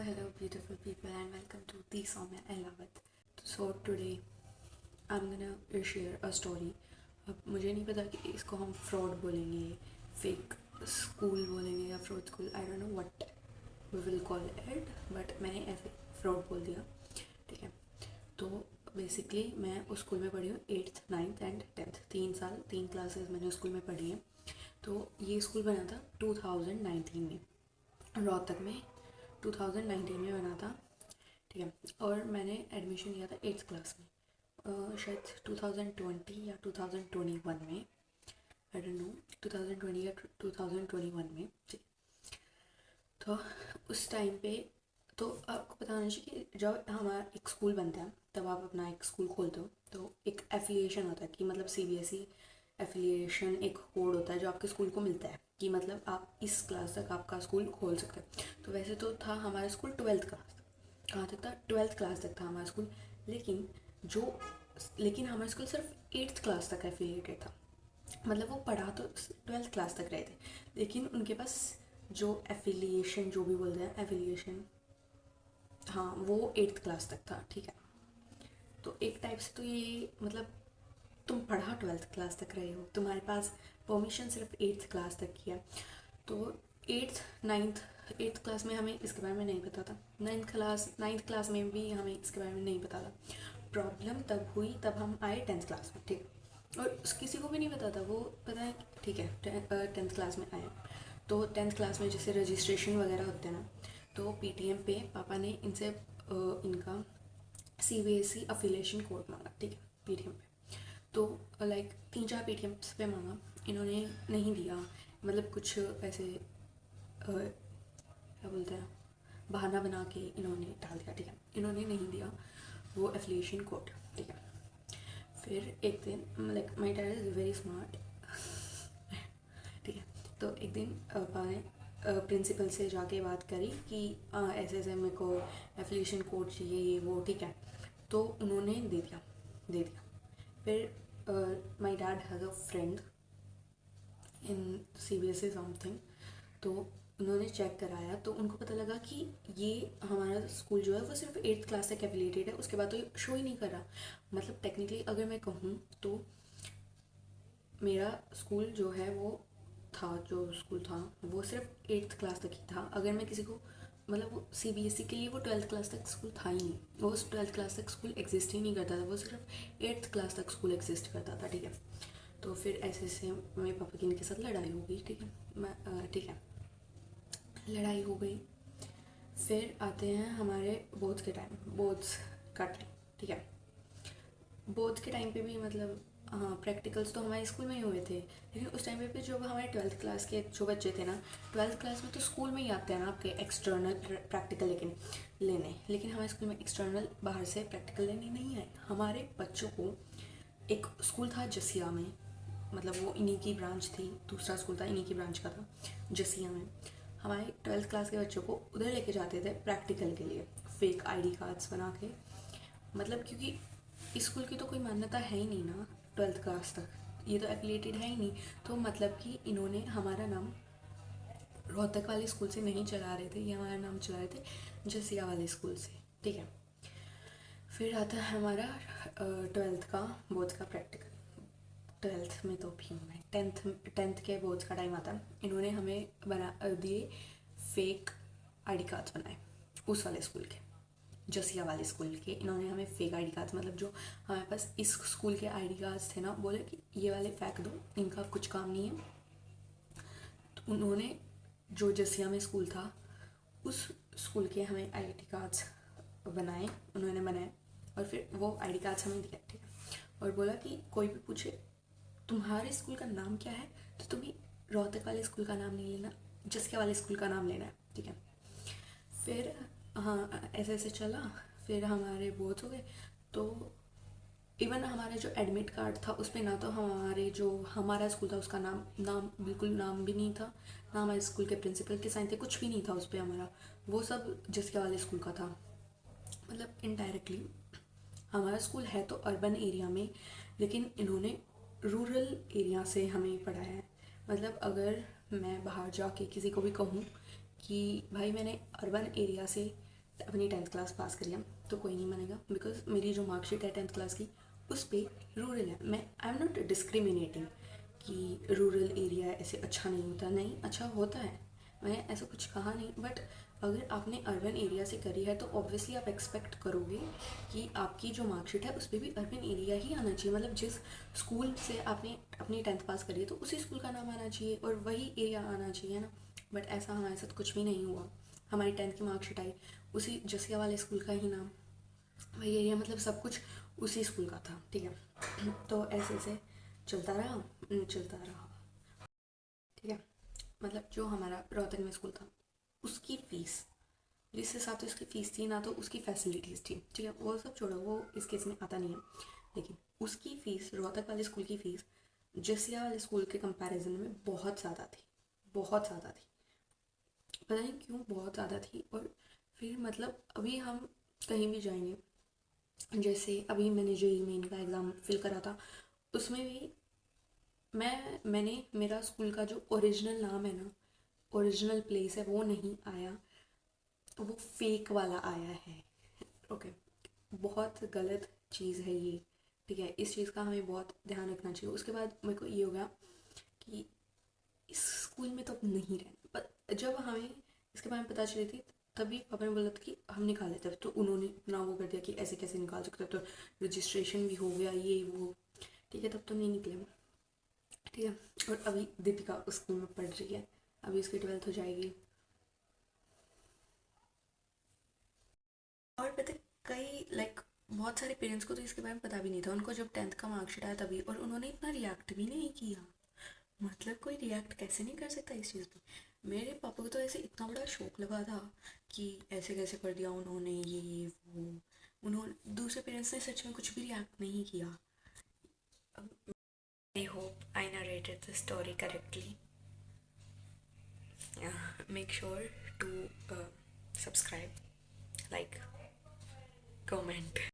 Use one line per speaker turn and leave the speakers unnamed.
hello, beautiful people, and welcome to the Soumya I Love It. So today I'm gonna share a story. अब मुझे नहीं पता कि इसको हम फ्रॉड बोलेंगे, फेक स्कूल बोलेंगे या fraud school. I don't know what we will call it, but मैंने ऐसे फ्रॉड बोल दिया. ठीक है. तो बेसिकली मैं उस स्कूल में पढ़ी हूँ 8th, 9th एंड 10th. 3 साल 3 क्लासेस मैंने उस स्कूल में पढ़ी हैं. तो ये स्कूल बना था 2019 में, रोहतक में 2019 में बना था. ठीक है. और मैंने एडमिशन लिया था 8th क्लास में, शायद 2020 या 2021 में, आई डोंट नो, 2020 या 2021 में. ठीक. तो उस टाइम पे तो आपको पता होना चाहिए कि जब हमारा एक स्कूल बनता है तब आप अपना एक स्कूल खोलते हो तो एक एफिलिएशन होता है कि मतलब CBSE एफिलिएशन एक कोड होता है जो आपके स्कूल को मिलता है कि मतलब आप इस क्लास तक आपका स्कूल खोल सकते हैं. तो वैसे तो था हमारा स्कूल 12th क्लास तक. कहाँ तक था? 12th क्लास तक था हमारा स्कूल. लेकिन हमारा स्कूल सिर्फ 8th क्लास तक एफिलिएटेड था. मतलब वो पढ़ा तो 12th क्लास तक रहे थे, लेकिन उनके पास जो एफिलिएशन, जो भी बोलते हैं एफिलिएशन, हाँ, वो 8th क्लास तक था. ठीक है. तो एक टाइप से तो ये मतलब तुम पढ़ा 12th क्लास तक रहे हो, तुम्हारे पास परमिशन सिर्फ 8th क्लास तक की है. तो 8th 9th 8th क्लास में हमें इसके बारे में नहीं पता था. 9th क्लास में भी हमें इसके बारे में नहीं पता था. प्रॉब्लम तब हुई तब हम आए 10th क्लास में. ठीक. और किसी को भी नहीं पता था, वो पता है. ठीक है. 10th क्लास में आए तो 10th क्लास में जैसे रजिस्ट्रेशन वगैरह होते हैं ना, तो PTM पे पापा ने इनसे इनका CBSE अफिलिएशन कोड मांगा. ठीक है. PTM पे तो लाइक 3-4 PTMs पे मांगा. इन्होंने नहीं दिया. मतलब कुछ ऐसे क्या बोलते हैं, बहाना बना के इन्होंने डाल दिया. ठीक है. इन्होंने नहीं दिया वो एफिलिएशन कोड. ठीक है. फिर एक दिन like my dad is very smart. ठीक है. तो एक दिन पापा ने प्रिंसिपल से जाके बात करी कि ऐसे ऐसे मेरे को एफिलिएशन कोड चाहिए, ये वो. ठीक है. तो उन्होंने दे दिया. फिर my dad has a friend in CBSE something. तो उन्होंने चेक कराया तो उनको पता लगा कि ये हमारा स्कूल जो है वो सिर्फ 8th क्लास तक एफिलिएटेड है, उसके बाद तो ये शो ही नहीं कर रहा. मतलब टेक्निकली अगर मैं कहूँ तो मेरा स्कूल जो है वो जो स्कूल था वो सिर्फ 8th क्लास तक ही था. अगर मैं किसी को मतलब वो CBSE के लिए वो 12th क्लास तक स्कूल था ही नहीं. वो 12th क्लास तक स्कूल एग्जिस्ट ही नहीं करता था. वो सिर्फ 8th क्लास तक स्कूल एग्जिस्ट करता था. ठीक है. तो फिर ऐसे ऐसे मेरे पापा की इनके साथ लड़ाई हो गई. ठीक है. ठीक है. लड़ाई हो गई. फिर आते हैं हमारे बोर्ड्स के टाइम, बोर्ड्स का टाइम. ठीक है. बोर्ड्स के टाइम पे भी मतलब हाँ, प्रैक्टिकल्स तो हमारे स्कूल में ही हुए थे, लेकिन उस टाइम पे जो हमारे 12th क्लास के जो बच्चे थे ना, 12th क्लास में तो स्कूल में ही आते हैं ना आपके एक्सटर्नल प्रैक्टिकल लेकिन हमारे स्कूल में एक्सटर्नल बाहर से प्रैक्टिकल लेने नहीं आए. हमारे बच्चों को एक स्कूल था जसिया में, मतलब वो इन्हीं की ब्रांच थी. दूसरा स्कूल था इन्हीं की ब्रांच का था, जसिया में. हमारे 12th क्लास के बच्चों को उधर लेके जाते थे प्रैक्टिकल के लिए, फेक ID कार्ड्स बना के. मतलब क्योंकि इस स्कूल की तो कोई मान्यता है ही नहीं ना 12th क्लास तक, ये तो एफिलिएटेड है ही नहीं. तो मतलब कि इन्होंने हमारा नाम रोहतक वाले स्कूल से नहीं चला रहे थे, ये हमारा नाम चला रहे थे जसिया वाले स्कूल से. ठीक है. फिर आता है हमारा 12th का बोर्ड्स का प्रैक्टिकल. 12th में तो भी हूँ मैं, 10th के बोर्ड्स का टाइम आता है. इन्होंने हमें बना दिए फेक ID कार्ड्स बनाए उस वाले स्कूल के, जसिया वाले स्कूल के. इन्होंने हमें फेक ID कार्ड्स, मतलब जो हमारे पास इस स्कूल के ID कार्ड्स थे ना, बोले कि ये वाले फेंक दो, इनका कुछ काम नहीं है. तो उन्होंने जो जसिया में स्कूल था उस स्कूल के हमें ID कार्ड्स उन्होंने बनाए और फिर वो ID कार्ड्स हमें दिया. ठीक है. और बोला कि कोई भी पूछे तुम्हारे स्कूल का नाम क्या है तो तुम्हें रोहतक वाले स्कूल का नाम नहीं लेना, जसिया वाले स्कूल का नाम लेना है. ठीक है. फिर हाँ, ऐसे ऐसे चला. फिर हमारे बोर्ड्स हो गए. तो इवन हमारा जो एडमिट कार्ड था उस पर ना तो हमारा स्कूल था उसका नाम बिल्कुल नाम भी नहीं था, ना हमारे स्कूल के प्रिंसिपल के साइन थे, कुछ भी नहीं था उस पर हमारा. वो सब जसिया वाले स्कूल का था. मतलब इनडायरेक्टली हमारा स्कूल है तो अर्बन एरिया में, लेकिन इन्होंने रूरल एरिया से हमें पढ़ाया है. मतलब अगर मैं बाहर जाके किसी को भी कहूँ कि भाई मैंने अर्बन एरिया से अपनी 10th क्लास पास करी है तो कोई नहीं मानेगा, बिकॉज मेरी जो मार्कशीट है 10th क्लास की उस पर रूरल है। मैं आई एम नॉट डिस्क्रिमिनेटिंग कि रूरल एरिया ऐसे अच्छा नहीं होता, नहीं अच्छा होता है, मैंने ऐसा कुछ कहा नहीं। बट अगर आपने अर्बन एरिया से करी है तो ऑब्वियसली आप एक्सपेक्ट करोगे कि आपकी जो मार्कशीट है उस पर भी अर्बन एरिया ही आना चाहिए। मतलब जिस स्कूल से आपने अपनी 10th पास करी है तो उसी स्कूल का नाम आना चाहिए और वही एरिया आना चाहिए ना। बट ऐसा हमारे साथ कुछ भी नहीं हुआ। हमारी 10th की मार्कशीट आई उसी जसिया वाले स्कूल का ही नाम, वही एरिया, मतलब सब कुछ उसी स्कूल का था, ठीक है। तो ऐसे ऐसे चलता रहा, चलता रहा, ठीक है। मतलब जो हमारा रोहतक में स्कूल था उसकी फ़ीस, जिस हिसाब से उसकी फ़ीस थी ना तो उसकी फैसिलिटीज़ थी, ठीक है, वो सब छोड़ो, वो इस केस में आता नहीं है। लेकिन उसकी फ़ीस, रोहतक वाले स्कूल की फ़ीस जसिया वाले स्कूल के कंपैरिजन में बहुत ज़्यादा थी, बहुत ज़्यादा थी। पता नहीं क्यों बहुत ज़्यादा थी। और फिर मतलब अभी हम कहीं भी जाएंगे, जैसे अभी मैंने जेईई मेन का एग्ज़ाम फिल करा था, उसमें भी मैंने मेरा स्कूल का जो ओरिजिनल नाम है ना, ओरिजिनल प्लेस है, वो नहीं आया, वो फेक वाला आया है। ओके, बहुत गलत चीज़ है ये, ठीक है। इस चीज़ का हमें बहुत ध्यान रखना चाहिए। उसके बाद मेरे को ये हो गया कि इस स्कूल में तो अब नहीं रहना। पर जब हमें इसके बारे में पता चली थी तभी पापा ने बोला था कि हम निकाल लेते हैं, तो उन्होंने ना वो कर दिया कि ऐसे कैसे निकाल सकते हो, तो रजिस्ट्रेशन भी हो गया ये वो, ठीक है, तब तो नहीं निकले, ठीक है। और अभी दीपिका उस स्कूल में पढ़ रही है, अभी उसकी 12th हो जाएगी। और पता है, कई लाइक बहुत सारे पेरेंट्स को तो इसके बारे में पता भी नहीं था, उनको जब 10th का मार्कशीट आया तभी, और उन्होंने इतना रिएक्ट भी नहीं किया। मतलब कोई रिएक्ट कैसे नहीं कर सकता इस चीज़ पे। मेरे पापा को तो ऐसे इतना बड़ा शौक लगा था कि ऐसे कैसे कर दिया उन्होंने ये वो, उन्होंने दूसरे पेरेंट्स ने सच में कुछ भी रिएक्ट नहीं किया। I hope I narrated the story correctly. Make sure to subscribe, like, comment.